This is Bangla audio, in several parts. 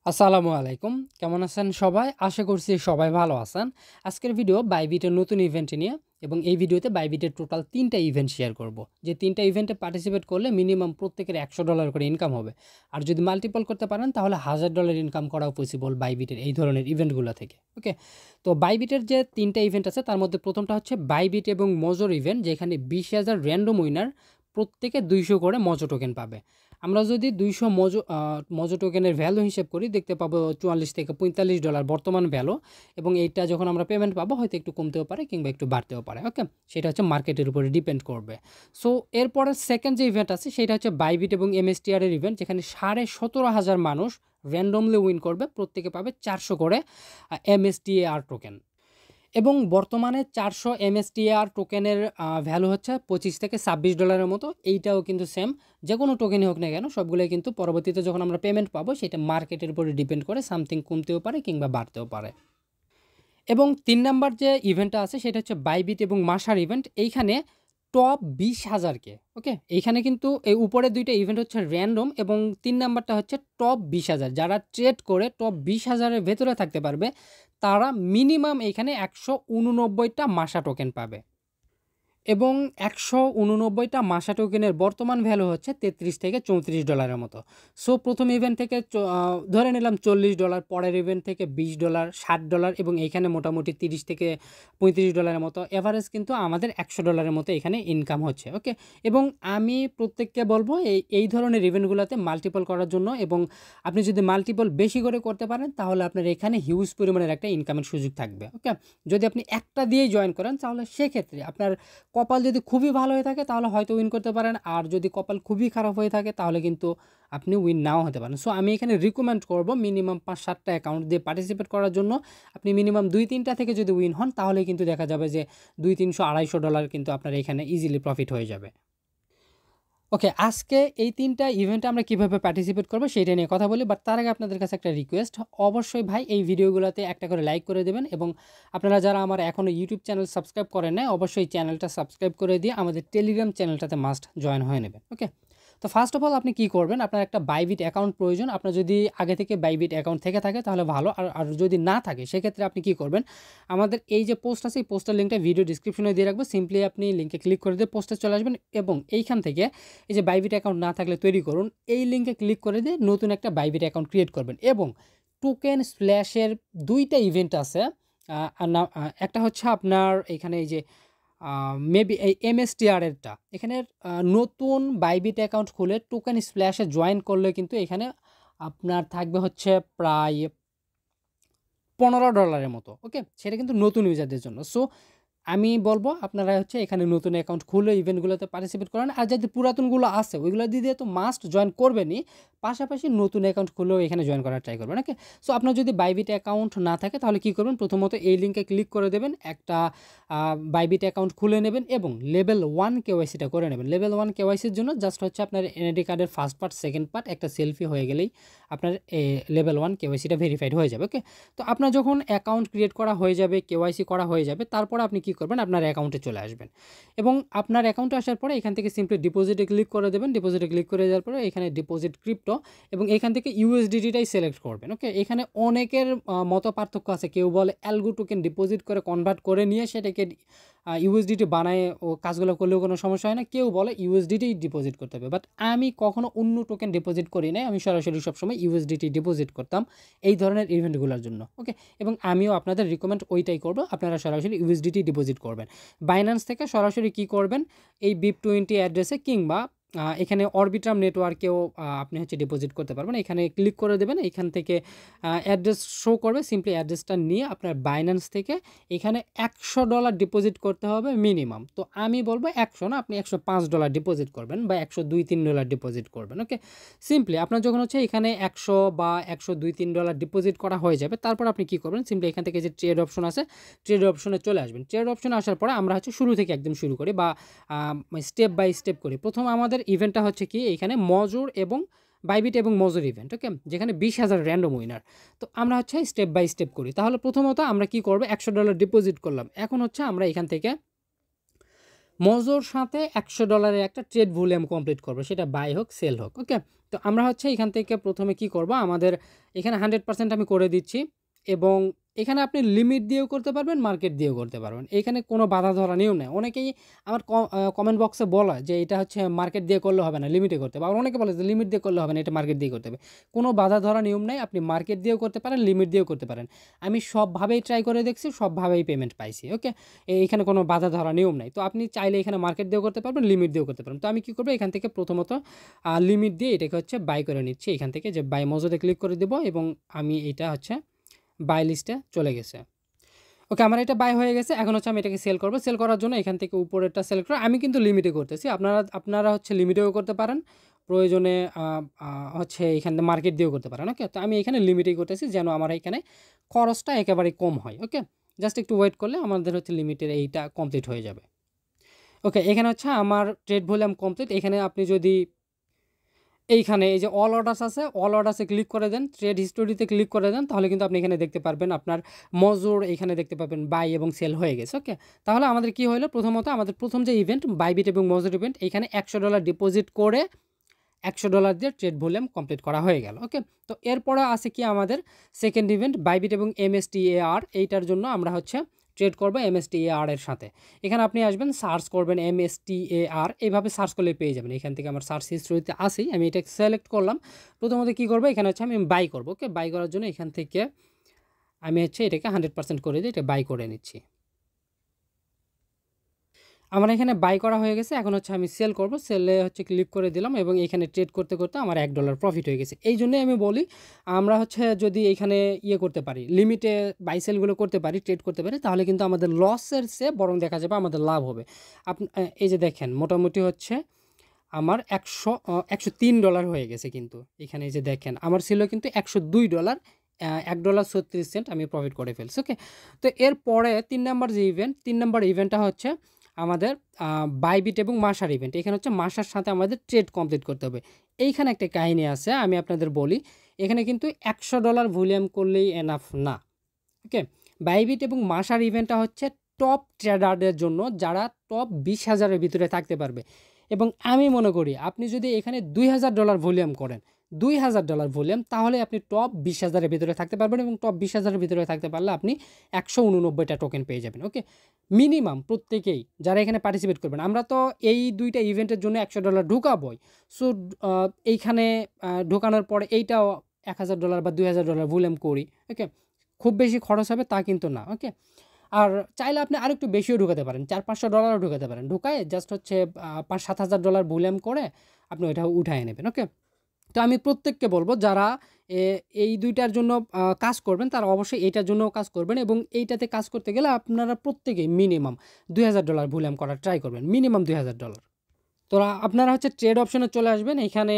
আসসালামু আলাইকুম। কেমন আছেন সবাই? আশা করছি সবাই ভালো আছেন। আজকের ভিডিও বাইবিটের নতুন ইভেন্ট নিয়ে এবং এই ভিডিওতে বাইবিটের টোটাল ৩ টা ইভেন্ট শেয়ার করব। যে ৩ টা ইভেন্টে পার্টিসিপেট করলে মিনিমাম প্রত্যেকের $১০০ করে ইনকাম হবে। আর যদি মাল্টিপল করতে পারেন তাহলে $১০০০ ইনকাম করাও পসিবল বাইবিটের এই ধরনের ইভেন্টগুলো থেকে। ওকে? তো বাইবিটের যে ৩ টা ইভেন্ট আছে তার মধ্যে প্রথমটা হচ্ছে বাইবিট এবং মজোর ইভেন্ট, যেখানে ২০,০০০ র্যান্ডম উইনার প্রত্যেকে ২০০ করে মজো টোকেন পাবে। আমরা যদি ২০০ মজো টোকেনের ভ্যালু হিসেব করি দেখতে পাবো $৪৪ থেকে $৪৫ বর্তমান ভ্যালু, এবং এইটা যখন আমরা পেমেন্ট পাবো হয়তো একটু কমতেও পারে কিংবা একটু বাড়তেও পারে। ওকে, সেটা হচ্ছে মার্কেটের উপরে ডিপেন্ড করবে। সো এরপরে সেকেন্ড যে ইভেন্ট আছে সেটা হচ্ছে বাইবিট এবং এমএসটিআর এর ইভেন্ট, যেখানে ১৭,৫০০ মানুষ র্যান্ডমলি উইন করবে, প্রত্যেকে পাবে ৪০০ করে এমএসটিআর টোকেন। এবং বর্তমানে ৪০০ এমএসটিআর টোকেনের ভ্যালু হচ্ছে $২৫ থেকে $২৬ মতো। এইটাও কিন্তু সেম, যে কোনো টোকেনই হোক না কেন সবগুলোই কিন্তু পরবর্তীতে যখন আমরা পেমেন্ট পাবো সেটা মার্কেটের উপরে ডিপেন্ড করে, সামথিং কমতেও পারে কিংবা বাড়তেও পারে। এবং ৩ নাম্বার যে ইভেন্টটা আছে সেটা হচ্ছে বাইবিট এবং মাসার ইভেন্ট। এইখানে টপ ২০,০০০ ওকে, এইখানে কিন্তু এই উপরে দুইটা ইভেন্ট হচ্ছে র্যান্ডম এবং ৩ নাম্বারটা হচ্ছে টপ ২০,০০০। যারা ট্রেড করে টপ ২০,০০০-এর ভেতরে থাকতে পারবে তারা মিনিমাম এইখানে ১৮৯টা মাসা টোকেন পাবে। এবং ১৮৯টা মাসা টোকেনের বর্তমান ভ্যালু হচ্ছে $৩৩ থেকে $৩৪ মতো। সো প্রথম ইভেন্ট থেকে ধরে নিলাম $৪০, পরের ইভেন্ট থেকে $20, $৬০ এবং এইখানে মোটামুটি $৩০ থেকে $৩৫ মতো এভারেজ কিন্তু আমাদের $১০০ মতো এখানে ইনকাম হচ্ছে। ওকে, এবং আমি প্রত্যেককে বলবো এই ধরনের ইভেন্টগুলোতে মাল্টিপল করার জন্য, এবং আপনি যদি মাল্টিপল বেশি করে করতে পারেন তাহলে আপনার এখানে হিউজ পরিমাণের একটা ইনকামের সুযোগ থাকবে। ওকে, যদি আপনি একটা দিয়েই জয়েন করেন তাহলে সেক্ষেত্রে আপনার কপাল যদি খুবই ভালো হয়ে থাকে তাহলে হয়তো উইন করতে পারেন, আর যদি কপাল খুবই খারাপ হয়ে থাকে তাহলে কিন্তু আপনি উইন নাও হতে পারেন। সো আমি এখানে রিকমেন্ড করব মিনিমাম ৫-৭টা অ্যাকাউন্ট দিয়ে পার্টিসিপেট করার জন্য। আপনি মিনিমাম ২-৩টা থেকে যদি উইন হন তাহলে কিন্তু দেখা যাবে যে $২00-৩০০-$২৫০ কিন্তু আপনার এখানে ইজিলি প্রফিট হয়ে যাবে। ওকে, আজকে এই ৩টা ইভেন্টে আমরা কিভাবে পার্টিসিপেট করব সেটা নিয়ে কথা বলি, বাট তার আগে আপনাদের কাছে একটা রিকোয়েস্ট, অবশ্যই ভাই এই ভিডিওগুলোতে একটা করে লাইক করে দেবেন, এবং আপনারা যারা আমার এখনও ইউটিউব চ্যানেল সাবস্ক্রাইব করেন নাই অবশ্যই চ্যানেলটা সাবস্ক্রাইব করে দিয়ে আমাদের টেলিগ্রাম চ্যানেলটাতে মাস্ট জয়েন হয়ে নেবেন। ওকে, তো ফার্স্ট অফ অল আপনি কী করবেন, আপনার একটা বাইবিট অ্যাকাউন্ট প্রয়োজন। আপনার যদি আগে থেকে বাইবিট অ্যাকাউন্ট থেকে থাকে তাহলে ভালো, আর যদি না থাকে সেক্ষেত্রে আপনি কী করবেন, আমাদের এই যে পোস্ট আছে এই পোস্টের লিঙ্কটা ভিডিও ডিসক্রিপশনে দিয়ে রাখবো, সিম্পলি আপনি লিঙ্কে ক্লিক করে দিয়ে পোস্টে চলে আসবেন, এবং এইখান থেকে এই যে বাইবিট অ্যাকাউন্ট না থাকলে তৈরি করুন, এই লিঙ্কে ক্লিক করে দিয়ে নতুন একটা বাইবিট অ্যাকাউন্ট ক্রিয়েট করবেন। এবং টোকেন স্প্ল্যাশের 2টা ইভেন্ট আছে, একটা হচ্ছে আপনার এখানে এই যে মেবি এই এমএসটিআরেরটা, এখানে নতুন বাইবিট অ্যাকাউন্ট খুলে টোকেন স্প্ল্যাশে জয়েন করলে কিন্তু এখানে আপনার থাকবে হচ্ছে প্রায় $15 মতো। ওকে, সেটা কিন্তু নতুন ইউজারদের জন্য। সো আমি বলবো আপনারা হচ্ছে এখানে নতুন অ্যাকাউন্ট খুলে ইভেন্টগুলোতে পার্টিসিপেট করেন, আর যদি পুরাতনগুলো আছে ওইগুলো দিয়ে তো মাস্ট জয়েন করবেনই, পাশাপাশি নতুন অ্যাকাউন্ট খুলেও এখানে জয়েন করার ট্রাই করবেন। ওকে, সো আপনার যদি বাইবিট অ্যাকাউন্ট না থাকে তাহলে কী করবেন, প্রথমত এই লিঙ্কে ক্লিক করে দেবেন, একটা বাইবিট অ্যাকাউন্ট খুলে নেবেন এবং লেভেল 1 কেওয়াইসিটা করে নেবেন। লেভেল 1 কেওয়াইসির জন্য জাস্ট হচ্ছে আপনার এনআইডি কার্ডের ফার্স্ট পার্ট, সেকেন্ড পার্ট, একটা সেলফি হয়ে গেলেই আপনার লেভেল 1 কেওয়াইসিটা ভেরিফাইড হয়ে যাবে। ওকে, তো আপনার যখন অ্যাকাউন্ট ক্রিয়েট করা হয়ে যাবে, কেওয়াইসি করা হয়ে যাবে, তারপর আপনি কী করবেন, আপনার অ্যাকাউন্টে চলে আসবেন, এবং আপনার অ্যাকাউন্টে আসার পরে এখান থেকে সিম্পলি ডিপোজিটে ক্লিক করে দেবেন। ডিপোজিটে ক্লিক করে দেওয়ার পরে এখানে ডিপোজিট ক্রিপ্টো, এবং এখান থেকে ইউএসডিটিটাই সিলেক্ট করবেন। ওকে, এখানে অনেকের মত পার্থক্য আছে, কেউ বলে অ্যালগো টোকেন ডিপোজিট করে কনভার্ট করে নিয়ে সেটাকে ইউএসডিটি বানায় ও কাজগুলো করলেও কোনো সমস্যা হয় না, কেউ বলে ইউএসডিটি ডিপোজিট করতে হবে, বাট আমি কখনো অন্য টোকেন ডিপোজিট করি নাই, আমি সরাসরি সবসময় ইউএসডিটি ডিপোজিট করতাম এই ধরনের ইভেন্টগুলোর জন্য। ওকে, এবং আমিও আপনাদের রিকমেন্ড ওইটাই করব, আপনারা সরাসরি ইউএসডিটি ডিপোজিট করবেন। বাইন্যান্স থেকে সরাসরি কি করবেন, এই BIP20 অ্যাড্রেসে কিংবা এখানে অরবিট্রাম নেটওয়ার্কেও আপনি হচ্ছে ডিপোজিট করতে পারবেন। এখানে ক্লিক করে দেবেন, এখান থেকে অ্যাড্রেস শো করবে, সিম্পলি অ্যাড্রেসটা নিয়ে আপনার বাইন্যান্স থেকে এখানে $100 ডিপোজিট করতে হবে মিনিমাম। তো আমি বলবো 100 না, আপনি $105 ডিপোজিট করবেন বা $102-3 ডিপোজিট করবেন। ওকে, সিম্পলি আপনার যখন হচ্ছে এখানে 100 বা $102-3 ডিপোজিট করা হয়ে যাবে, তারপর আপনি কি করবেন, সিম্পলি এখান থেকে যে ট্রেড অপশন আছে ট্রেড অপশনে চলে আসবেন। ট্রেড অপশনে আসার পরে আমরা হচ্ছে শুরু থেকে একদম শুরু করি বা স্টেপ বাই স্টেপ করি। প্রথম আমাদের ইভেন্টটা হচ্ছে কি, এখানে মজুর এবং বাইবিট এবং মজুর ইভেন্ট। ওকে, যেখানে 20,000 র্যান্ডম উইনার। তো আমরা হচ্ছে স্টেপ বাই স্টেপ করি। তাহলে প্রথমত আমরা কি করব, $100 ডিপোজিট করলাম। এখন হচ্ছে আমরা এখান থেকে মজুর সাথে $100 একটা ট্রেড ভলিউম কমপ্লিট করবো, সেটা বাই হোক সেল হোক। ওকে, তো আমরা হচ্ছে এখান থেকে প্রথমে কি করব, আমাদের এখানে 100% আমি করে দিচ্ছি এবং এখানে আপনি লিমিট দিয়েও করতে পারবেন, মার্কেট দিয়েও করতে পারবেন। এখানে কোনো বাধা ধরা নিয়ম নেই। অনেকেই আমার কমেন্ট বক্সে বলে যে এটা হচ্ছে মার্কেট দিয়ে করলে হবে না, লিমিটে করতে হবে। আবার অনেকে বলে যে লিমিট দিয়ে করলে হবে না, এটা মার্কেট দিয়ে করতে হবে। কোনো বাধা ধরা নিয়ম নেই, আপনি মার্কেট দিয়েও করতে পারেন, লিমিট দিয়েও করতে পারেন। আমি সবভাবেই ট্রাই করে দেখছি, সবভাবেই পেমেন্ট পাইছি। ওকে, এইখানে কোনো বাধা ধরা নিয়ম নেই। তো আপনি চাইলে এখানে মার্কেট দিয়েও করতে পারবেন, লিমিট দিয়েও করতে পারবেন। তো আমি কী করবো, এখান থেকে প্রথমত লিমিট দিয়ে এটাকে হচ্ছে বাই করে নিচ্ছি। এখান থেকে যে বাই মজুদে ক্লিক করে দেবো এবং আমি এটা হচ্ছে বাই লিস্টে চলে গেছে। ওকে, আমার এটা বাই হয়ে গেছে। এখন হচ্ছে আমি এটাকে সেল করবো। সেল করার জন্য এখান থেকে উপরেরটা সেলেক্ট করে আমি কিন্তু লিমিটে করতেছি, আপনারা হচ্ছে লিমিটেও করতে পারেন, প্রয়োজনে হচ্ছে এখানে মার্কেট দিয়েও করতে পারেন। ওকে, তো আমি এখানে লিমিটেই করতেছি যেন আমার এখানে খরচটা একেবারেই কম হয়। ওকে, জাস্ট একটু ওয়েট করলে আমাদের হচ্ছে লিমিটের এইটা কমপ্লিট হয়ে যাবে। ওকে, এখানে হচ্ছে আমার ট্রেড ভলিউম কমপ্লিট। এখানে আপনি যদি এইখানে এই যে অল অর্ডার্স আছে, অল অর্ডার্সে ক্লিক করে দেন, ট্রেড হিস্টোরিতে ক্লিক করে দেন, তাহলে কিন্তু আপনি এখানে দেখতে পারবেন আপনার মজুর, এখানে দেখতে পাবেন বাই এবং সেল হয়ে গেছে। ওকে, তাহলে আমাদের কি হলো, প্রথমত আমাদের প্রথম যে ইভেন্ট বাইবিট এবং মজুর ইভেন্ট, এখানে $100 ডিপোজিট করে $100 দিয়ে ট্রেড ভলিউম কমপ্লিট করা হয়ে গেল। ওকে, তো এরপরে আছে কি আমাদের সেকেন্ড ইভেন্ট বাইবিট এবং MSTAR। এইটার জন্য আমরা হচ্ছে ট্রেড করবো MSTAR এর সাথে। এখানে আপনি আসবেন, সার্চ করবেন MSTAR, এইভাবে সার্চ করলে পেয়ে যাবেন। এখান থেকে আমার সার্চ হিস্ট্রিতে আসি, আমি এটা সিলেক্ট করলাম। প্রথমত কী করবো, এখানে হচ্ছে আমি বাই করবো। ওকে, বাই করার জন্য এখান থেকে আমি হচ্ছে এটাকে 100% করে দিই, এটা বাই করে নিচ্ছি। আমার এখানে বাই করা হয়ে গেছে। এখন হচ্ছে আমি সেল করব, সেলে হচ্ছে ক্লিক করে দিলাম এবং এখানে ট্রেড করতে করতে আমার $1 প্রফিট হয়ে গেছে। এই জন্যই আমি বলি, আমরা হচ্ছে যদি এখানে করতে পারি, লিমিটে বাই সেলগুলো করতে পারি, ট্রেড করতে পারি, তাহলে কিন্তু আমাদের লসের চেয়ে বরং দেখা যাবে আমাদের লাভ হবে। এই যে দেখেন, মোটামুটি হচ্ছে আমার $103 হয়ে গেছে। কিন্তু এখানে এই যে দেখেন, আমার ছিল কিন্তু $102, $1.36 আমি প্রফিট করে ফেলছি। ওকে, তো এরপরে 3 নাম্বার যে ইভেন্ট, 3 নাম্বার ইভেন্টটা হচ্ছে আমাদের বাইবিট এবং মাসার ইভেন্ট। এখানে হচ্ছে মাসার সাথে আমাদের ট্রেড কমপ্লিট করতে হবে। এইখানে একটা কাহিনী আছে, আমি আপনাদের বলি। এখানে কিন্তু $100 ভলিউম করলেই এনাফ না। ওকে, বাইবিট এবং মাসার ইভেন্টটা হচ্ছে টপ ট্রেডারদের জন্য, যারা টপ 20,000-এর ভিতরে থাকতে পারবে। এবং আমি মনে করি আপনি যদি এখানে $2,000 ভলিউম করেন, $2,000 ভলিউম, তাহলে আপনি টপ 20,000-এর ভিতরে থাকতে পারবেন এবং টপ 20,000-এর ভিতরে থাকতে পারলে আপনি 189টা টোকেন পেয়ে যাবেন। ওকে, মিনিমাম প্রত্যেকেই যারা এখানে পার্টিসিপেট করবেন, আমরা তো এই দুইটা ইভেন্টের জন্য $100 ঢুকাবই। সো এইখানে ঢোকানোর পরে এইটাও $1,000 বা $2,000 ভলিউম করি। ওকে, খুব বেশি খরচ হবে তা কিন্তু না। ওকে, আর চাইলে আপনি আরেকটু বেশিও ঢুকাতে পারেন, $400-500 ঢুকাতে পারেন। ঢুকায় জাস্ট হচ্ছে $5,000-7,000 ভলিউম করে আপনি ওইটা উঠায় নেবেন। ওকে, তো আমি প্রত্যেককে বলবো যারা এই দুইটার জন্য কাজ করবেন, তারা অবশ্যই এইটার জন্যও কাজ করবেন এবং এইটাতে কাজ করতে গেলে আপনারা প্রত্যেকেই মিনিমাম $2,000 ভলিউম করার ট্রাই করবেন, মিনিমাম $2,000। তো আপনারা হচ্ছে ট্রেড অপশনে চলে আসবেন, এখানে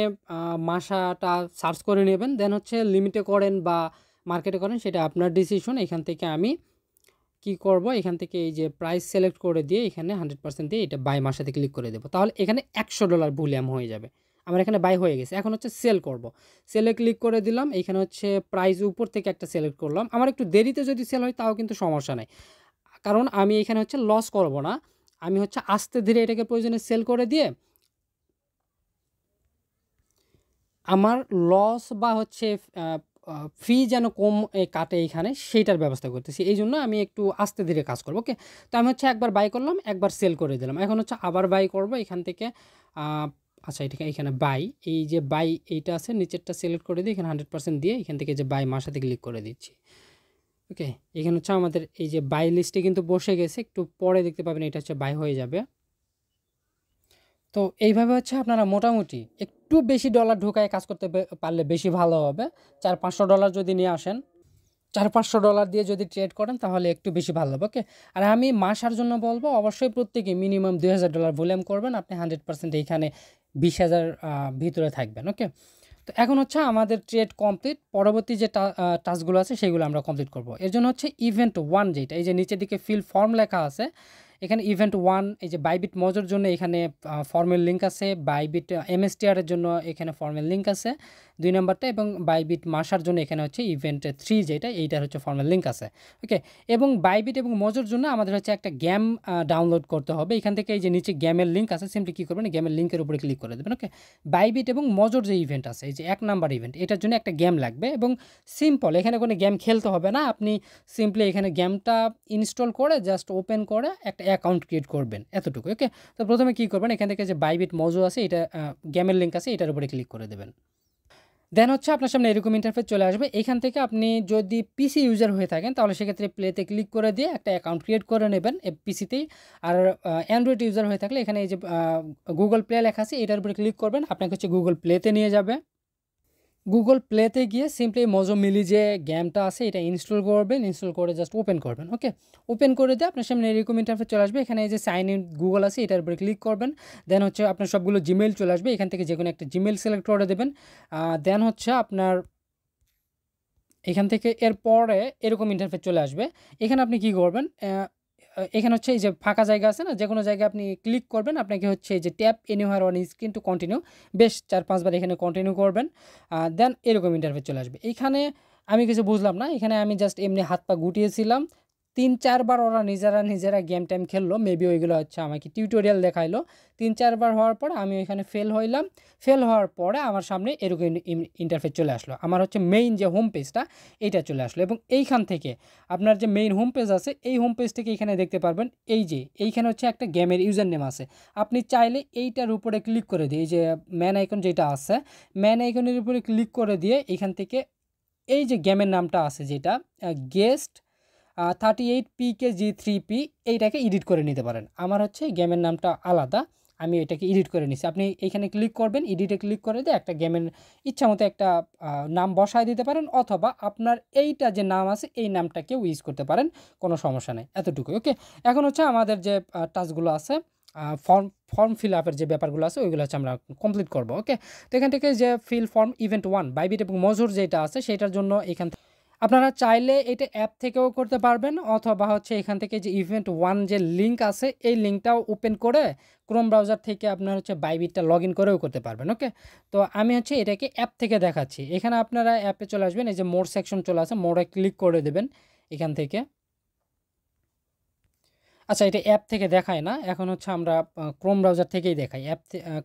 মাসাটা সার্চ করে নেবেন, দেন হচ্ছে লিমিটে করেন বা মার্কেটে করেন, সেটা আপনার ডিসিশন। এখান থেকে আমি কি করব, এখান থেকে এই যে প্রাইস সিলেক্ট করে দিয়ে এখানে 100% দিয়ে এটা বাই মাসাতে ক্লিক করে দেবো, তাহলে এখানে $100 ভলিউম হয়ে যাবে। আমার এখানে বাই হয়ে গেছে। এখন হচ্ছে সেল করব, সেলে ক্লিক করে দিলাম। এখানে হচ্ছে প্রাইস উপর থেকে একটা সিলেক্ট করলাম। আমার একটু দেরিতে যদি সেল হয় তাও কিন্তু সমস্যা নাই, কারণ আমি এখানে হচ্ছে লস করব না। আমি হচ্ছে আস্তে ধীরে এটাকে প্রয়োজনে সেল করে দিয়ে আমার লস বা হচ্ছে ফি যেন কম কাটে এখানে, সেইটার ব্যবস্থা করতেছি। এই জন্য আমি একটু আস্তে ধীরে কাজ করবো। ওকে, তো আমি হচ্ছে একবার বাই করলাম, একবার সেল করে দিলাম। এখন হচ্ছে আবার বাই করব এখান থেকে। আচ্ছা, এটা এখানে বাই, এই যে বাই এইটা আছে নিচেরটা সিলেক্ট করে দিই, এখানে 100% দিয়ে এখান থেকে যে বাই মাসাতে ক্লিক করে দিচ্ছি। ওকে, এখানে হচ্ছে আমাদের এই যে বাই লিস্টে কিন্তু বসে গেছে, একটু পরে দেখতে পাবেন এটা হচ্ছে বাই হয়ে যাবে। তো এইভাবে হচ্ছে আপনারা মোটামুটি একটু বেশি ডলার ঢোকায় কাজ করতে পারলে বেশি ভালো হবে। $400-500 যদি নিয়ে আসেন, $400-500 দিয়ে যদি ট্রেড করেন তাহলে একটু বেশি ভালো হবে। ওকে, আর আমি মাসার জন্য বলবো অবশ্যই প্রত্যেকে মিনিমাম $2,000 ভলিউম করবেন, আপনি 100% এইখানে 20,000 ভিতরে থাকবেন। ওকে, তো এখন হচ্ছে আমাদের ট্রেড কমপ্লিট। পরবর্তী যে টাস্কগুলো আছে সেগুলো আমরা কমপ্লিট করব। এর জন্য হচ্ছে ইভেন্ট 1, যেটা এই যে নিচের দিকে ফিল ফর্ম লেখা আছে, এখানে ইভেন্ট 1 এই যে বাইবিট মজোর জন্য এখানে ফর্মের লিঙ্ক আছে, বাইবিট এমএসটিআর এর জন্য এখানে ফর্মের লিঙ্ক আছে 2 নাম্বারটা, এবং বাইবিট মাসার জন্য এখানে হচ্ছে ইভেন্ট 3 যেটা এইটার হচ্ছে ফর্মের লিঙ্ক আছে। ওকে, এবং বাইবিট এবং মজোর জন্য আমাদের হচ্ছে একটা গেম ডাউনলোড করতে হবে। এখান থেকে এই যে নিচে গেমের লিঙ্ক আছে, সিম্পলি কী করবেন, গেমের লিঙ্কের উপরে ক্লিক করে দেবেন। ওকে, বাইবিট এবং মজোর যে ইভেন্ট আছে, এই যে 1 নাম্বার ইভেন্ট, এটার জন্য একটা গেম লাগবে এবং সিম্পল, এখানে কোনো গেম খেলতে হবে না। আপনি সিম্পলি এখানে গেমটা ইনস্টল করে জাস্ট ওপেন করে একটা অ্যাকাউন্ট ক্রিয়েট করবেন, এতটুকু। ওকে, তো প্রথমে কী করবেন, এখান থেকে যে বাইবিট মজো আছে, এটা গেমের লিঙ্ক আছে, এটার উপরে ক্লিক করে দেবেন। দেন হচ্ছে আপনার সামনে এরকম ইন্টারফেস চলে আসবে। এখান থেকে আপনি যদি পিসি ইউজার হয়ে থাকেন তাহলে সেক্ষেত্রে প্লেতে ক্লিক করে দিয়ে একটা অ্যাকাউন্ট ক্রিয়েট করে নেবেন পিসিতেই। আর অ্যান্ড্রয়েড ইউজার হয়ে থাকলে এখানে এই যে গুগল প্লে লেখা আছে, এটার উপরে ক্লিক করবেন, আপনাকে হচ্ছে গুগল প্লেতে নিয়ে যাবে। গুগল প্লেতে গিয়ে সিম্পলি মজো মিলি যে গেমটা আছে এটা ইনস্টল করবেন, ইনস্টল করে জাস্ট ওপেন করবেন। ওকে, ওপেন করে দিয়ে আপনার সামনে এরকম ইন্টারফেস চলে আসবে। এখানে এই যে সাইন ইন গুগল আছে, এটার উপরে ক্লিক করবেন। দেন হচ্ছে আপনার সবগুলো জিমেইল চলে আসবে, এখান থেকে যে কোনো একটা জিমেইল সিলেক্ট করে দেবেন। দেন হচ্ছে আপনার এখান থেকে এরপরে এরকম ইন্টারফেস চলে আসবে। এখানে আপনি কি করবেন, এখানে হচ্ছে এই যে ফাঁকা জায়গা আছে না, যে কোনো জায়গায় আপনি ক্লিক করবেন, আপনাকে হচ্ছে এই যে tap anywhere on screen to continue, বেশ 4-5 বার এখানে কন্টিনিউ করবেন। দেন এরকম ইন্টারফেস চলে আসবে। এইখানে আমি কিছু বুঝলাম না, এখানে আমি জাস্ট এমনি হাত পা গুটিয়েছিলাম, 3-4 বার ওরা নিজেরা গেম টাইম খেললো, মেবি ওইগুলো হচ্ছে আমাকে টিউটোরিয়াল দেখাইলো। 3-4 বার হওয়ার পর আমি ওইখানে ফেল হইলাম। ফেল হওয়ার পরে আমার সামনে এরকম ইন্টারফেস চলে আসলো, আমার হচ্ছে মেইন যে হোম পেজটা এইটা চলে আসলো। এবং এইখান থেকে আপনার যে মেইন হোম পেজ আছে, এই হোম পেজ থেকে এখানে দেখতে পারবেন এই যে এইখানে হচ্ছে একটা গেমের ইউজার নেম আছে। আপনি চাইলে এইটার উপরে ক্লিক করে দিয়ে, এই যে ম্যান আইকন যেটা আছে, ম্যান আইকনের উপরে ক্লিক করে দিয়ে এখান থেকে এই যে গেমের নামটা আছে যেটা গেস্ট 38PKG3P, এইটাকে এডিট করে নিতে পারেন। আমার হচ্ছে গেমের নামটা আলাদা, আমি এটাকে এডিট করে নিছি। আপনি এইখানে ক্লিক করবেন, এডিটে ক্লিক করে দিয়ে একটা গেমের ইচ্ছা মতো একটা নাম বসায় দিতে পারেন, অথবা আপনার এইটা যে নাম আছে এই নামটাকেও ইউজ করতে পারেন, কোনো সমস্যা নেই, এতটুকু। ওকে, এখন হচ্ছে আমাদের যে টাস্কগুলো আছে, ফর্ম ফিল আপের যে ব্যাপারগুলো আছে ওইগুলো হচ্ছে আমরা কমপ্লিট করবো। ওকে, তো এখান থেকে যে ফিল ফর্ম ইভেন্ট 1 বাইবিট এবং মজুর যেটা আছে সেটার জন্য এখান আপনারা চাইলে এটা অ্যাপ থেকেও করতে পারবেন, অথবা হচ্ছে এখান থেকে যে ইভেন্ট 1 যে লিঙ্ক আছে এই লিঙ্কটাও ওপেন করে ক্রোম ব্রাউজার থেকে আপনার হচ্ছে বাইবিটটা লগ ইন করেও করতে পারবেন। ওকে, তো আমি হচ্ছে এটাকে অ্যাপ থেকে দেখাচ্ছি। এখানে আপনারা অ্যাপে চলে আসবেন, এই যে মোর সেকশন চলে আসে, মোরে ক্লিক করে দেবেন এখান থেকে। আচ্ছা, এটা অ্যাপ থেকে দেখায় না, এখন হচ্ছে আমরা ক্রোম ব্রাউজার থেকেই দেখাই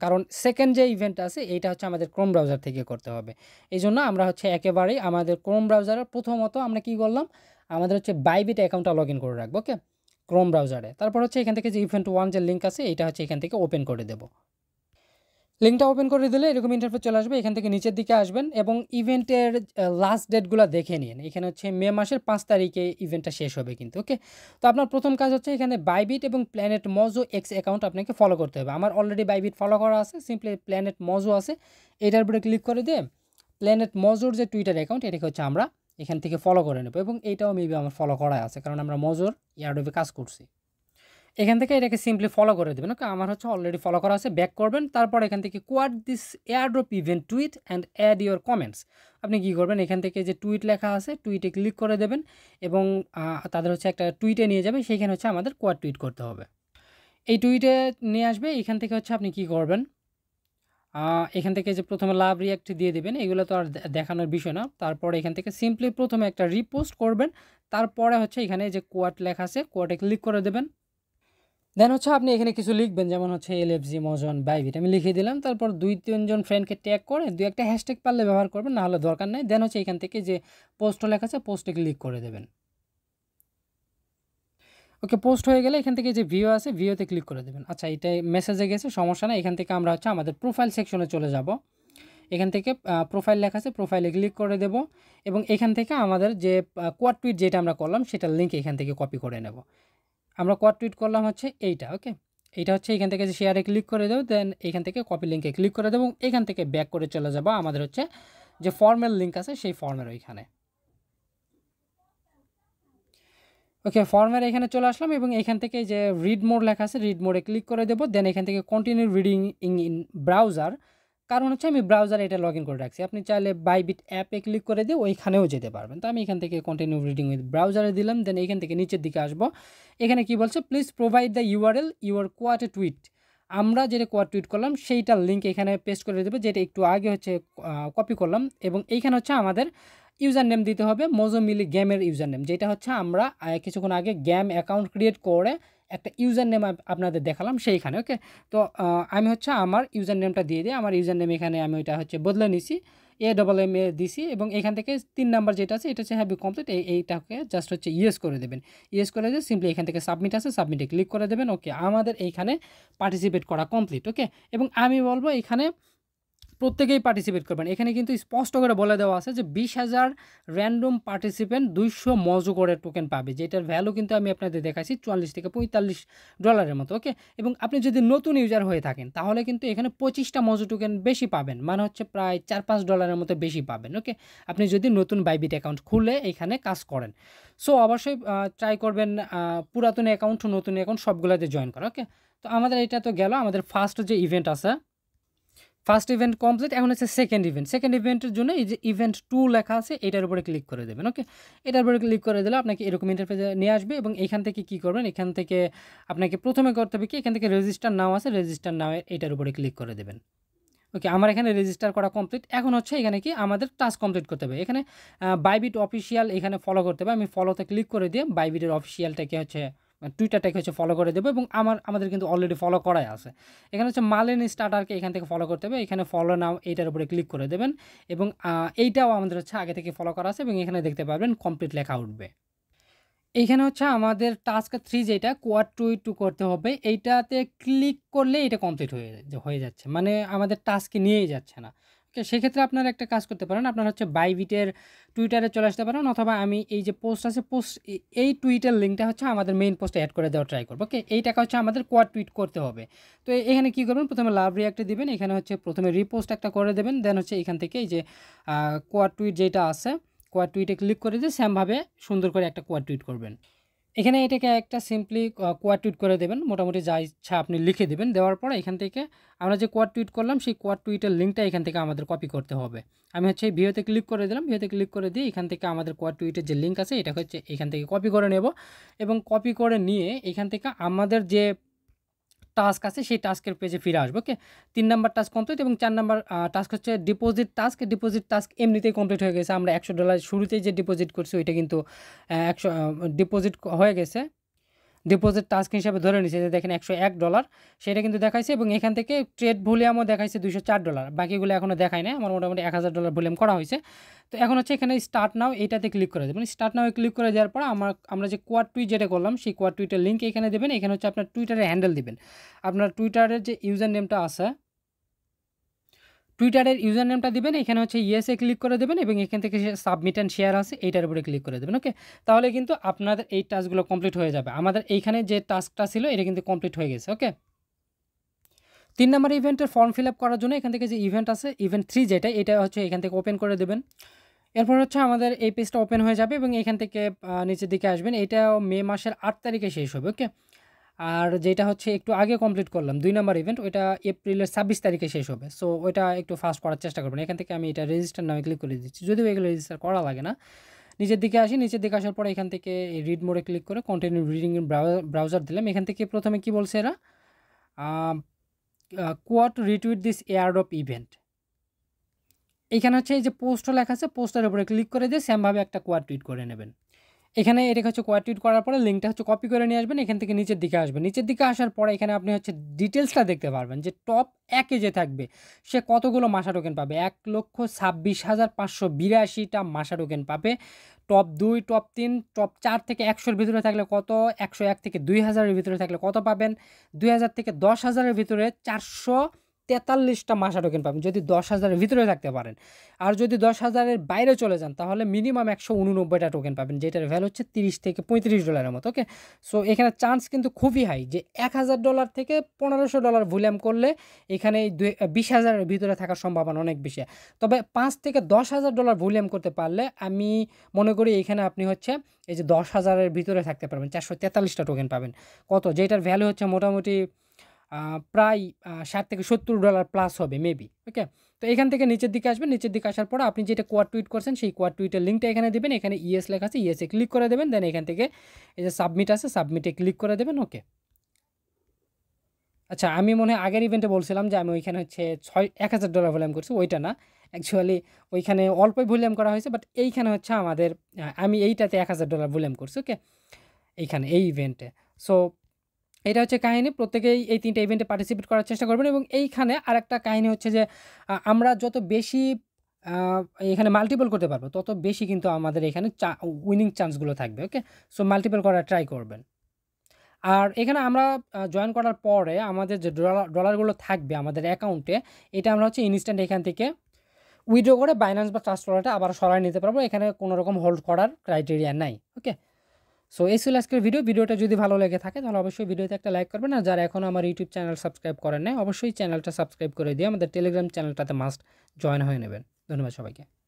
কারণ সেকেন্ড যে ইভেন্ট আছে এইটা হচ্ছে আমাদের ক্রোম ব্রাউজার থেকে করতে হবে। এই জন্য আমরা হচ্ছে একেবারেই আমাদের ক্রোম ব্রাউজারে প্রথমত আমরা কি করলাম, আমাদের হচ্ছে বাইবিট অ্যাকাউন্টটা লগ ইন করে রাখবো। ওকে, ক্রোম ব্রাউজারে, তারপর হচ্ছে এখান থেকে যে ইভেন্ট 1 যে লিঙ্ক আছে এইটা হচ্ছে এখান থেকে ওপেন করে দেবো। লিঙ্কটা ওপেন করে দিলে এরকম ইন্টারফেস চলে আসবে। এখান থেকে নিচের দিকে আসবেন এবং ইভেন্টের লাস্ট ডেটগুলো দেখে নিন। এখানে হচ্ছে মে মাসের 5 তারিখে ইভেন্টটা শেষ হবে কিন্তু। ওকে, তো আপনার প্রথম কাজ হচ্ছে এখানে বাইবিট এবং প্ল্যানেট মজো এক্স অ্যাকাউন্ট আপনাকে ফলো করতে হবে। আমার অলরেডি বাইবিট ফলো করা আছে, সিম্পলি প্ল্যানেট মজো আছে, এটার উপরে ক্লিক করে দিয়ে প্ল্যানেট মজোর যে টুইটার অ্যাকাউন্ট এটাকে হচ্ছে আমরা এখান থেকে ফলো করে নেব। এবং এইটাও মেবি আমার ফলো করা আছে, কারণ আমরা মজোর ইয়ারডোবে কাজ করছি। এখান থেকে এটাকে সিম্পলি ফলো করে দেবেন। ওকে, আমার হচ্ছে অলরেডি ফলো করা আছে, ব্যাক করবেন। তারপর এখান থেকে quote this airdrop event tweet and add your comments, আপনি কী করবেন, এখান থেকে যে টুইট লেখা আছে টুইটে ক্লিক করে দেবেন এবং তাদের হচ্ছে একটা টুইটে নিয়ে যাবে, সেইখানে হচ্ছে আমাদের কোয়াড টুইট করতে হবে। এই টুইটে নিয়ে আসবে, এখান থেকে হচ্ছে আপনি কি করবেন, এখান থেকে যে প্রথমে লাভ রিয়াক্ট দিয়ে দেবেন, এগুলো তো আর দেখানোর বিষয় না। তারপরে এখান থেকে সিম্পলি প্রথমে একটা রিপোস্ট করবেন, তারপরে হচ্ছে এখানে যে কোয়াড লেখা আছে কোয়াডে ক্লিক করে দেবেন। দেন হচ্ছে আপনি এখানে কিছু লিখবেন, যেমন হচ্ছে এলএফজি মজন বাইবিট আমি লিখে দিলাম। তারপর 2-3 জন ফ্রেন্ডকে ট্যাগ করে 2-একটা হ্যাশট্যাগ পারলে ব্যবহার করবেন, না হলে দরকার নেই। দেন হচ্ছে এখান থেকে যে পোস্ট লেখা আছে পোস্টে ক্লিক করে দেবেন। ওকে, পোস্ট হয়ে গেলে এখান থেকে যে ভিও আছে ভিওতে ক্লিক করে দেবেন। আচ্ছা, এটাই মেসেজে গেছে, সমস্যা না। এখান থেকে আমরা হচ্ছে আমাদের প্রোফাইল সেকশনে চলে যাব। এখান থেকে প্রোফাইল লেখা আছে, প্রোফাইলে ক্লিক করে দেব এবং এখান থেকে আমাদের যে কোয়াড টুইট যেটা আমরা করলাম সেটার লিঙ্ক এখান থেকে কপি করে নেব। আমরা কোয়াড টুইট করলাম হচ্ছে এইটা। ওকে, এইটা হচ্ছে এখান থেকে যে শেয়ারে ক্লিক করে দেবো, দেন এখান থেকে কপি লিঙ্কে ক্লিক করে দেবো এবং এখান থেকে ব্যাক করে চলে যাব আমাদের হচ্ছে যে ফর্মের লিঙ্ক আছে সেই ফর্মের ওইখানে। ওকে, ফর্মের এখানে চলে আসলাম এবং এখান থেকে যে রিড মোড লেখা আছে রিড মোডে ক্লিক করে দেবো। দেন এখান থেকে কন্টিনিউ রিডিং ইন ব্রাউজার, কারণ হচ্ছে আমি ব্রাউজারে এটা লগ ইন করে রাখছি। আপনি চাইলে বাইবিট অ্যাপে ক্লিক করে দিয়ে ওইখানেও যেতে পারবেন। তো আমি এখান থেকে কন্টিনিউ রিডিং উইথ ব্রাউজারে দিলাম, দেন এখান থেকে নিচের দিকে আসবো। এখানে কি বলছে, please provide the URL your কোয়াট tweet. আমরা যেটা কোয়াট টুইট করলাম সেইটার লিঙ্ক এখানে পেস্ট করে দেবো, যেটা একটু আগে হচ্ছে কপি করলাম। এবং এইখানে হচ্ছে আমাদের ইউজার নেম দিতে হবে মোজো মিলি গেমের ইউজার নেম, যেটা হচ্ছে আমরা কিছুক্ষণ আগে গেম অ্যাকাউন্ট ক্রিয়েট করে একটা ইউজার নেম আপনাদের দেখালাম সেইখানে। ওকে, তো আমি হচ্ছে আমার ইউজার নেমটা দিয়ে দিই। আমার ইউজার নেম এখানে আমি ওইটা হচ্ছে বদলে নিছি, AMM দিছি। এবং এখান থেকে 3 নাম্বার যেটা আছে এটা হচ্ছে হ্যাভ ইউ কমপ্লিট, এইটাকে জাস্ট হচ্ছে ইয়েস করে দেবেন। ইয়েস করে দিয়ে সিম্পলি এখান থেকে সাবমিট আছে, সাবমিটে ক্লিক করে দেবেন। ওকে, আমাদের এইখানে পার্টিসিপেট করা কমপ্লিট। ওকে, এবং আমি বলবো এখানে প্রত্যেকেই পার্টিসিপেট করবেন। এখানে কিন্তু স্পষ্ট করে বলে দেওয়া আছে যে 20,000 র্যান্ডম পার্টিসিপেন্ট 200 মজো করে টোকেন পাবে, যেটার ভ্যালু কিন্তু আমি আপনাদের দেখাচ্ছি $44 থেকে $45 মতো। ওকে, এবং আপনি যদি নতুন ইউজার হয়ে থাকেন তাহলে কিন্তু এখানে 25টা মজো টোকেন বেশি পাবেন, মানে হচ্ছে প্রায় $4-5 মতো বেশি পাবেন। ওকে, আপনি যদি নতুন বাইবিট অ্যাকাউন্ট খুলে এখানে কাজ করেন। সো অবশ্যই ট্রাই করবেন পুরাতন অ্যাকাউন্ট নতুন অ্যাকাউন্ট সবগুলোতে জয়েন করা। ওকে, তো আমাদের এটা তো গেল আমাদের ফার্স্ট যে ইভেন্ট আছে, ফার্স্ট ইভেন্ট কমপ্লিট। এখন হচ্ছে সেকেন্ড ইভেন্ট। সেকেন্ড ইভেন্টের জন্য এই যে ইভেন্ট 2 লেখা আছে এটার উপরে ক্লিক করে দেবেন। ওকে, এটার উপরে ক্লিক করে দিলে আপনাকে এরকম ইন্টারফেসে নিয়ে আসবে। এবং এখান থেকে কি করবেন, এখান থেকে আপনাকে প্রথমে করতে হবে কি, এখান থেকে রেজিস্টার নাও আছে, রেজিস্টার নাও এটার উপরে ক্লিক করে দেবেন। ওকে, আমার এখানে রেজিস্টার করা কমপ্লিট। এখন হচ্ছে এখানে কি আমাদের টাস্ক কমপ্লিট করতে হবে। এখানে বাইবিট অফিসিয়াল এখানে ফলো করতে হবে। আমি ফলোতে ক্লিক করে দিয়ে বাইবিটের অফিসিয়ালটাকে হচ্ছে টুইটারটাকে হচ্ছে ফলো করে দেবো। এবং আমাদের কিন্তু অলরেডি ফলো করাই আছে। এখানে হচ্ছে মালেন স্টার্টারকে এখান থেকে ফলো করতে হবে। এখানে ফলো নাও এইটার উপরে ক্লিক করে দেবেন। এবং এইটাও আমাদের হচ্ছে আগে থেকে ফলো করা আছে। এবং এখানে দেখতে পারবেন কমপ্লিট লেখা উঠবে। এইখানে হচ্ছে আমাদের টাস্ক 3 যেটা কোয়াড টুইট টু করতে হবে, এইটাতে ক্লিক করলে এটা কমপ্লিট হয়ে যাচ্ছে, মানে আমাদের টাস্কে নিয়েই যাচ্ছে না। ওকে, সেক্ষেত্রে আপনারা একটা কাজ করতে পারেন, আপনারা হচ্ছে বাইবিটের টুইটারে চলে আসতে পারেন, অথবা আমি এই যে পোস্ট আছে এই টুইটের লিঙ্কটা হচ্ছে আমাদের মেইন পোস্টে অ্যাড করে দেওয়ার ট্রাই করবো। ওকে, এই টাকা হচ্ছে আমাদের কোয়াড টুইট করতে হবে। তো এখানে কী করবেন, প্রথমে লাভ রিয়াক্টে দিবেন, এখানে হচ্ছে প্রথমে রিপোস্ট একটা করে দেবেন, দেন হচ্ছে এখান থেকে এই যে কোয়াড টুইট যেটা আছে কোয়াড টুইটে ক্লিক করে দিয়ে সেমভাবে সুন্দর করে একটা কোয়াড টুইট করবেন। এখানে এটাকে একটা সিম্পলি কোয়াড টুইট করে দেবেন, মোটামুটি যা ইচ্ছা আপনি লিখে দেবেন। দেওয়ার পরে এখান থেকে আমরা যে কোয়াড টুইট করলাম সেই কোয়াড টুইটের লিঙ্কটা এখান থেকে আমাদের কপি করতে হবে। আমি হচ্ছে এই ভিডিওতে ক্লিক করে দিলাম, ভিডিওতে ক্লিক করে দিয়ে এখান থেকে আমাদের কোয়াড টুইটের যে লিঙ্ক আছে এটা হচ্ছে এখান থেকে কপি করে নেব। এবং কপি করে নিয়ে এখান থেকে আমাদের যে টাস্ক আছে সেই টাস্কের পেজে ফিরে আসবো। ওকে, 3 নাম্বার টাস্ক কমপ্লিট। এবং 4 নাম্বার টাস্ক হচ্ছে ডিপোজিট টাস্ক। ডিপোজিট টাস্ক এমনিতেই কমপ্লিট হয়ে গেছে। আমরা $100 শুরুতেই যে ডিপোজিট করছি ওইটা কিন্তু 100 ডিপোজিট হয়ে গেছে। ডিপোজিট টাস্ক হিসাবে ধরে নিচ্ছে যে দেখেন $101 সেটা কিন্তু দেখাইছে। এবং এখান থেকে ট্রেড ভলিউমও দেখাইছে $204, বাকিগুলো এখনও দেখায় না। আমার মোটামুটি $1000 ভলিউম করা হয়েছে। তো এখন হচ্ছে এখানে স্টার্ট নাও এইটাতে ক্লিক করে দেবেন। স্টার্ট নাও ক্লিক করে দেওয়ার পর আমরা যে কোয়াড টুইট যেটা করলাম সেই কোয়াড টুইটের লিঙ্ক এখানে দেবেন। এখানে হচ্ছে আপনার টুইটারের হ্যান্ডেল দিবেন, আপনার টুইটারের যে ইউজার নেমটা আছে টুইটারের ইউজার নেমটা দিবেন। এখানে হচ্ছে ইয়েসে ক্লিক করে দেবেন এবং এখান থেকে সাবমিট অ্যান্ড শেয়ার আছে এইটার উপরে ক্লিক করে দেবেন। ওকে, তাহলে কিন্তু আপনাদের এই টাস্কগুলো কমপ্লিট হয়ে যাবে। আমাদের এইখানে যে টাস্কটা ছিল এটা কিন্তু কমপ্লিট হয়ে গেছে। ওকে, 3 নাম্বার ইভেন্টের ফর্ম ফিল আপ করার জন্য এখান থেকে যে ইভেন্ট আছে ইভেন্ট 3 যেটা এটা হচ্ছে এখান থেকে ওপেন করে দেবেন। এরপর হচ্ছে আমাদের এই পেজটা ওপেন হয়ে যাবে এবং এখান থেকে নিচের দিকে আসবেন। এটা মে মাসের 8 তারিখে শেষ হবে। ওকে, আর যেটা হচ্ছে একটু আগে কমপ্লিট করলাম 2 নাম্বার ইভেন্ট ওইটা এপ্রিলের 26 তারিখে শেষ হবে। সো ওইটা একটু ফাস্ট করার চেষ্টা করবেন। এখান থেকে আমি এটা রেজিস্টার নামে ক্লিক করে দিচ্ছি, যদিও এগুলো রেজিস্টার করা লাগে না। নিচের দিকে আসি, নিচের দিকে আসার পরে এখান থেকে রিড মোডে ক্লিক করে কন্টিনিউ রিডিং ইন ব্রাউজার দিলাম। এখান থেকে প্রথমে কি বলছে এরা, quad retweet this airdrop event. এখানে হচ্ছে এই যে পোস্টও লেখা আছে, পোস্টের উপরে ক্লিক করে দিয়ে সেমভাবে একটা কোয়াড টুইট করে নেবেন। এখানে এটা হচ্ছে কোয়াড টুইট করার পরে লিঙ্কটা হচ্ছে কপি করে নিয়ে আসবেন। এখান থেকে নিচের দিকে আসবেন, নিচের দিকে আসার পরে এখানে আপনি হচ্ছে ডিটেলসটা দেখতে পারবেন যে টপ 1-এ যে থাকবে সে কতগুলো মাসা টোকেন পাবে। 1,26,582টা মাসা টোকেন পাবে। টপ 2, টপ 3, টপ 4 থেকে 100-এর ভিতরে থাকলে কত, 101 থেকে 2000-এর ভিতরে থাকলে কত পাবেন, 2000 থেকে 10,000-এর ভিতরে 443টা মাসা টোকেন পাবেন যদি 10,000-এর ভিতরে থাকতে পারেন। আর যদি 10,000-এর বাইরে চলে যান তাহলে মিনিমাম 189টা টোকেন পাবেন, যেটার ভ্যালু হচ্ছে $30 থেকে $35 মতো। ওকে, সো এখানে চান্স কিন্তু খুবই হাই যে $1,000 থেকে $1,500 ভলিউম করলে এখানে 20,000-এর ভিতরে থাকার সম্ভাবনা অনেক বেশি। তবে $5,000 থেকে $10,000 ভলিউম করতে পারলে আমি মনে করি এখানে আপনি হচ্ছে এই যে 10,000-এর ভিতরে থাকতে পারবেন, 443টা টোকেন পাবেন কত, যেটার ভ্যালু হচ্ছে মোটামুটি প্রায় $60 থেকে $70 প্লাস হবে মেবি। ওকে, তো এখান থেকে নিচের দিকে আসবেন, নিচের দিকে আসার পর আপনি যেটা কোয়াড টুইট করছেন সেই কোয়াড টুইটের লিঙ্কটা এখানে দেবেন, এখানে ইয়েস লেখা আছে, ইয়েসে ক্লিক করে দেবেন, দেন এখান থেকে এই যে সাবমিট আছে সাবমিটে ক্লিক করে দেবেন। ওকে, আচ্ছা আমি মনে হয় আগের ইভেন্টে বলছিলাম যে আমি ওইখানে হচ্ছে $1,000 ভলিউম করছি, ওইটা না অ্যাকচুয়ালি, ওইখানে অল্পই ভলিউম করা হয়েছে, বাট এইখানে হচ্ছে আমাদের আমি এইটাতে $1,000 ভলিউম করছি। ওকে, এইখানে এই ইভেন্টে। সো এটা হচ্ছে কাহিনী, প্রত্যেকেই এই 3টা ইভেন্টে পার্টিসিপেট করার চেষ্টা করবেন। এবং এইখানে আরেকটা কাহিনী হচ্ছে যে আমরা যত বেশি এখানে মাল্টিপল করতে পারবো তত বেশি কিন্তু আমাদের এখানে উইনিং চান্সগুলো থাকবে। ওকে, সো মাল্টিপল করার ট্রাই করবেন। আর এখানে আমরা জয়েন করার পরে আমাদের যে ডলারগুলো থাকবে আমাদের অ্যাকাউন্টে, এটা আমরা হচ্ছে ইনস্ট্যান্ট এখান থেকে উইথড্র করে বাইন্যান্স বা ট্রাস্ট ওয়ালেটে আবার সরাই নিতে পারবো, এখানে কোনো রকম হোল্ড করার ক্রাইটেরিয়া নাই। ওকে, সো এই ছিল আজকের ভিডিওটা যদি ভালো লেগে থাকে তাহলে অবশ্যই ভিডিওতে একটা লাইক করবেন। আর যারা এখনও আমার ইউটিউব চ্যানেল সাবস্ক্রাইব করেন নাই অবশ্যই চ্যানেলটা সাবস্ক্রাইব করে দিয়ে আমাদের টেলিগ্রাম চ্যানেলটাতে মাস্ট জয়েন হয়ে নেবেন। ধন্যবাদ সবাইকে।